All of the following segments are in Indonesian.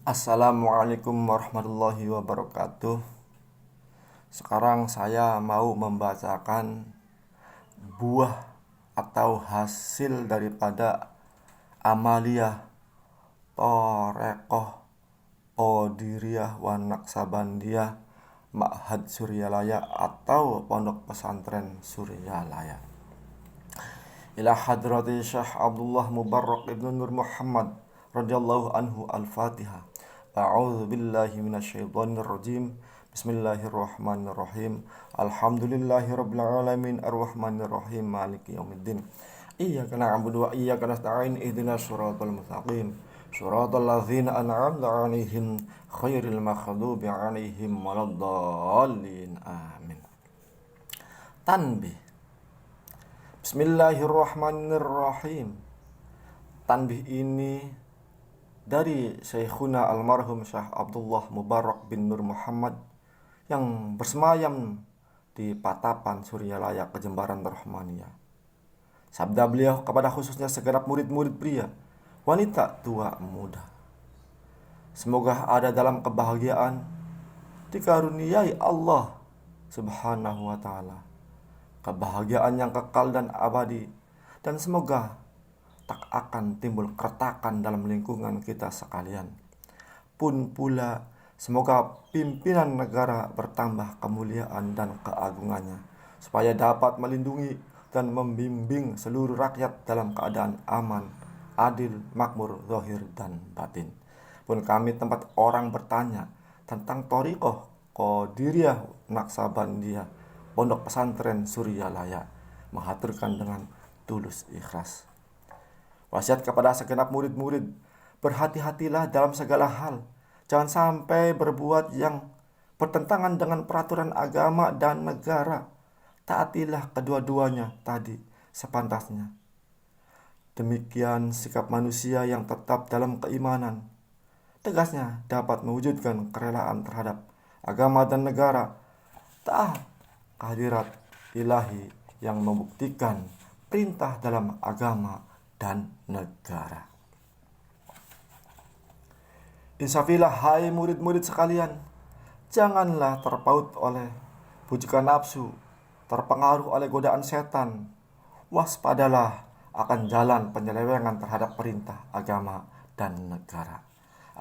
Assalamualaikum warahmatullahi wabarakatuh. Sekarang saya mau membacakan buah atau hasil daripada Amaliyah Thoreqoh Qadiriyah wa Naqsabandiyah Ma'had Suryalaya atau Pondok Pesantren Suryalaya. Ila hadrati Syekh Abdullah Mubarak ibnu Nur Muhammad radhiyallahu anhu al-Fatihah. A'udzu billahi minasyaitonir rajim. Bismillahirrahmanirrahim. Alhamdulillahirabbil alamin arrahmanir rahim maliki yaumiddin. Iyyaka na'budu wa iyyaka nasta'in ihdinas siratal mustaqim. Shiratal ladzina an'amta 'alaihim khairil maghdubi 'alaihim waladdallin. Amin. Tanbih. Bismillahirrahmanirrahim. Tanbih ini dari Syekhuna almarhum Syekh Abdullah Mubarak bin Nur Muhammad yang bersemayam di Patapan Suryalaya Kejembaran Rahmaniyah. Sabda beliau kepada khususnya segenap murid-murid pria, wanita, tua, muda. Semoga ada dalam kebahagiaan dikaruniai Allah Subhanahu wa ta'ala, kebahagiaan yang kekal dan abadi, dan semoga tak akan timbul keretakan dalam lingkungan kita sekalian. Pun pula semoga pimpinan negara bertambah kemuliaan dan keagungannya, supaya dapat melindungi dan membimbing seluruh rakyat dalam keadaan aman, adil, makmur, zahir dan batin. Pun kami tempat orang bertanya tentang thariqah Qadiriyah Naqsabandiyah Pondok Pesantren Suryalaya, menghaturkan dengan tulus ikhlas. Wasiat kepada segenap murid-murid, berhati-hatilah dalam segala hal. Jangan sampai berbuat yang bertentangan dengan peraturan agama dan negara. Taatilah kedua-duanya tadi sepantasnya. Demikian sikap manusia yang tetap dalam keimanan, tegasnya dapat mewujudkan kerelaan terhadap agama dan negara. Taat kehadirat ilahi yang membuktikan perintah dalam agama dan negara. Insafilah hai murid-murid sekalian, janganlah terpaut oleh bujukan nafsu, terpengaruh oleh godaan setan. Waspadalah akan jalan penyelewengan terhadap perintah agama dan negara,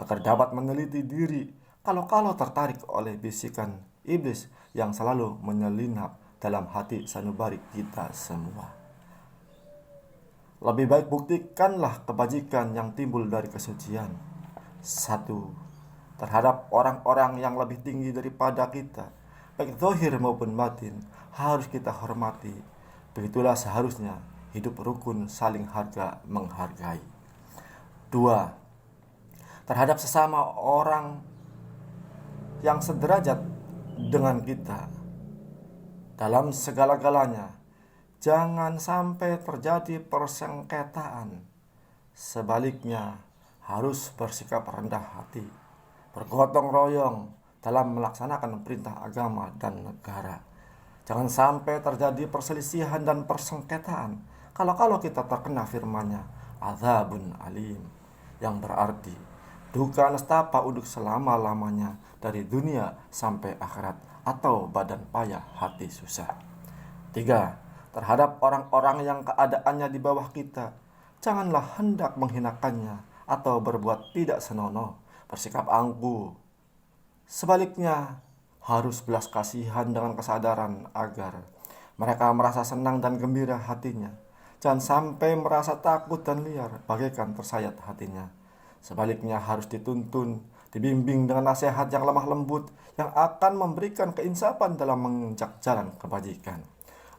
agar dapat meneliti diri kalau-kalau tertarik oleh bisikan iblis yang selalu menyelinap dalam hati sanubari kita semua. Lebih baik buktikanlah kebajikan yang timbul dari kesucian. 1. Terhadap orang-orang yang lebih tinggi daripada kita, baik zahir maupun batin, harus kita hormati. Begitulah seharusnya hidup rukun saling harga menghargai. 2. Terhadap sesama orang yang sederajat dengan kita dalam segala-galanya, jangan sampai terjadi persengketaan. Sebaliknya, harus bersikap rendah hati, bergotong royong dalam melaksanakan perintah agama dan negara. Jangan sampai terjadi perselisihan dan persengketaan kalau kita terkena firman-Nya, azabun alim, yang berarti duka nestapa untuk selama-lamanya dari dunia sampai akhirat, atau badan payah hati susah. 3. Terhadap orang-orang yang keadaannya di bawah kita, janganlah hendak menghinakannya atau berbuat tidak senonoh, bersikap angkuh. Sebaliknya, harus belas kasihan dengan kesadaran agar mereka merasa senang dan gembira hatinya. Jangan sampai merasa takut dan liar bagaikan tersayat hatinya. Sebaliknya harus dituntun, dibimbing dengan nasihat yang lemah lembut yang akan memberikan keinsafan dalam menginjak jalan kebajikan.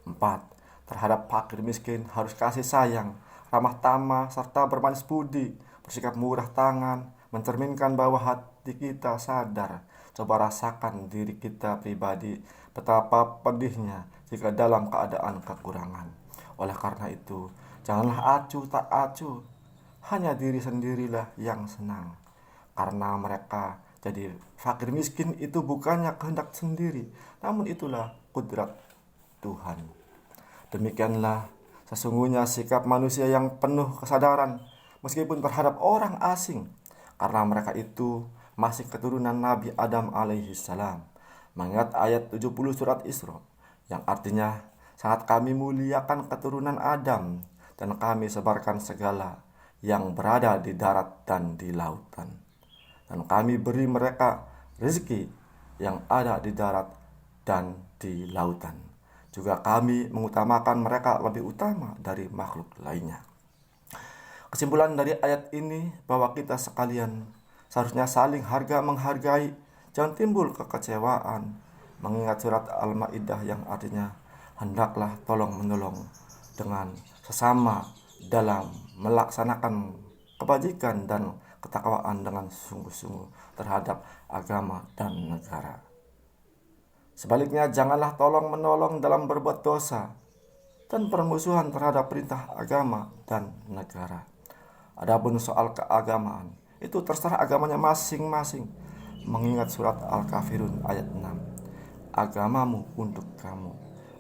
4. Terhadap fakir miskin harus kasih sayang, ramah tamah, serta bermanis budi, bersikap murah tangan, mencerminkan bahwa hati kita sadar. Coba rasakan diri kita pribadi betapa pedihnya jika dalam keadaan kekurangan. Oleh karena itu, janganlah acuh tak acuh, hanya diri sendirilah yang senang. Karena mereka jadi fakir miskin itu bukannya kehendak sendiri, namun itulah kudrat Tuhan. Demikianlah sesungguhnya sikap manusia yang penuh kesadaran, meskipun terhadap orang asing. karena mereka itu masih keturunan Nabi Adam alaihi salam. Mengingat ayat 70 surat Isra yang artinya, sangat kami muliakan keturunan Adam dan kami sebarkan segala yang berada di darat dan di lautan. Dan kami beri mereka rezeki yang ada di darat dan di lautan. Juga kami mengutamakan mereka lebih utama dari makhluk lainnya. Kesimpulan dari ayat ini bahwa kita sekalian seharusnya saling harga menghargai, jangan timbul kekecewaan. Mengingat surat Al-Maidah yang artinya, hendaklah tolong menolong dengan sesama dalam melaksanakan kebajikan dan ketakwaan dengan sungguh-sungguh terhadap agama dan negara. Sebaliknya, janganlah tolong menolong dalam berbuat dosa dan permusuhan terhadap perintah agama dan negara. Adapun soal keagamaan, itu terserah agamanya masing-masing. Mengingat surat Al-Kafirun ayat 6. Agamamu untuk kamu,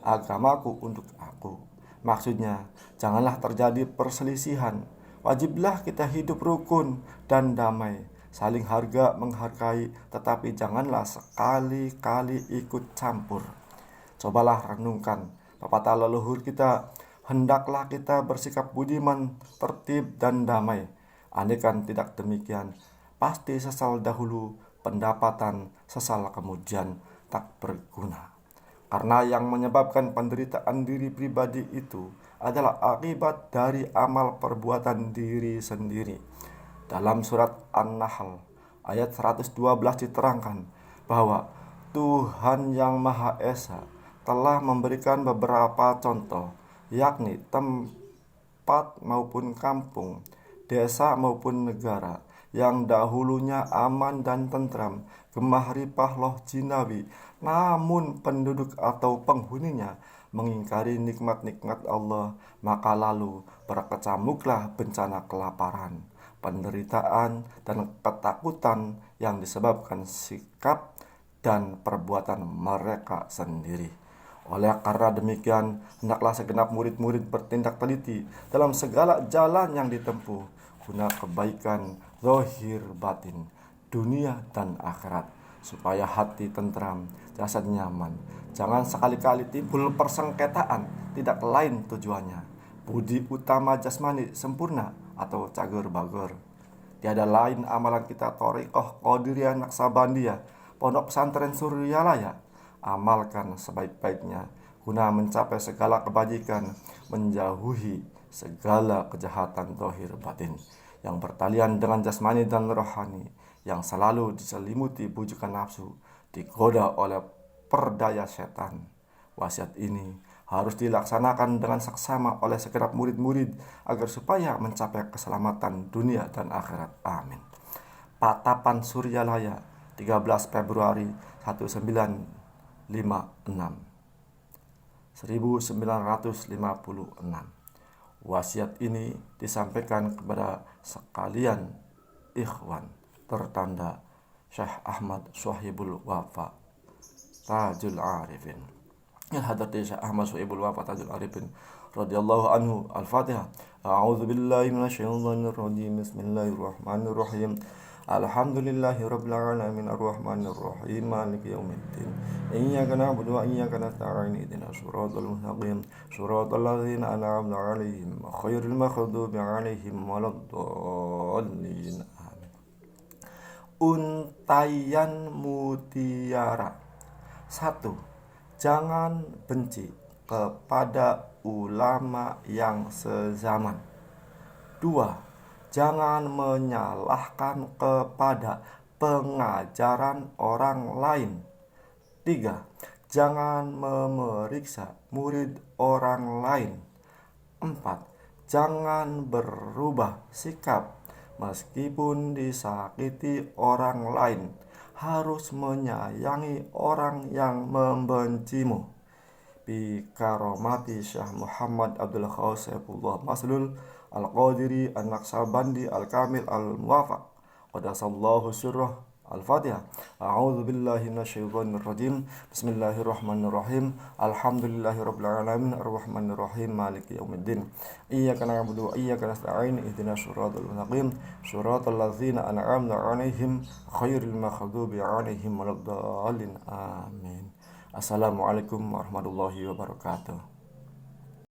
agamaku untuk aku. Maksudnya, janganlah terjadi perselisihan. Wajiblah kita hidup rukun dan damai, saling harga menghargai, tetapi janganlah sekali-kali ikut campur. Cobalah renungkan pepatah leluhur kita, hendaklah kita bersikap budiman, tertib dan damai. Andaikan tidak demikian, pasti sesal dahulu, pendapatan sesal kemudian tak berguna. Karena yang menyebabkan penderitaan diri pribadi itu adalah akibat dari amal perbuatan diri sendiri. Dalam surat An-Nahl ayat 112 diterangkan bahwa Tuhan yang Maha Esa telah memberikan beberapa contoh, yakni tempat maupun kampung, desa maupun negara yang dahulunya aman dan tentram, gemah ripah loh jinawi, namun penduduk atau penghuninya mengingkari nikmat-nikmat Allah, maka lalu berkecamuklah bencana kelaparan, penderitaan, dan ketakutan yang disebabkan sikap dan perbuatan mereka sendiri. Oleh karena demikian, hendaklah segenap murid-murid bertindak teliti dalam segala jalan yang ditempuh, guna kebaikan zahir batin, dunia dan akhirat, supaya hati tentram, jasad nyaman. Jangan sekali-kali timbul persengketaan, tidak lain tujuannya budi utama jasmani sempurna atau cagur bagur. Tiada lain amalan kita Thariqah Qadiriyah Naksabandiyah, Pondok Pesantren Suryalaya, amalkan sebaik-baiknya guna mencapai segala kebajikan, menjauhi segala kejahatan zahir batin yang bertalian dengan jasmani dan rohani, yang selalu diselimuti bujukan nafsu, digoda oleh perdaya setan. Wasiat ini harus dilaksanakan dengan saksama oleh segenap murid-murid agar supaya mencapai keselamatan dunia dan akhirat. Amin. Patapan Suryalaya, 13 Februari 1956. Wasiat ini disampaikan kepada sekalian ikhwan, tertanda Syekh Ahmad Suhaibul Wafa Tajul Arifin. Yang hadirti Syekh Ahmad Suhaibul Wafa Tajul Arifin radhiyallahu anhu. Al-Fatihah. A'udzu billahi minasyaitonir rajim. Bismillahirrahmanirrahim. Alhamdulillahi rabbil alamin arrahmanir rahim maliki yaumiddin. Iyyaka na'budu wa iyyaka nasta'in ihdinas siratal mustaqim siratal ladzina an'amta 'alaihim ghairil maghdubi 'alaihim waladdallin. Amin. Untaian mutiara. 1. Jangan benci kepada ulama yang sezaman. 2. Jangan menyalahkan kepada pengajaran orang lain. 3. Jangan memeriksa murid orang lain. 4. Jangan berubah sikap meskipun disakiti orang lain. Harus menyayangi orang yang membencimu. Bi karomati Syekh Muhammad Abdul Khawsifullah Maslul Al-Qadiri An-Naksabandi Al-Kamil Al-Muwafaq Qadasallahu sirrah. Al-Fatihah. A'udzu billahi minasyaitonir rajim. Bismillahirrahmanirrahim. Alhamdulillahirabbil alamin arrahmanir rahim maliki yaumiddin. Iyyaka na'budu wa iyyaka nasta'in ihdinas siratal mustaqim siratal ladzina an'amta 'alaihim ghairil maghdubi 'alaihim waladdallin. Amin. Assalamualaikum warahmatullahi wabarakatuh.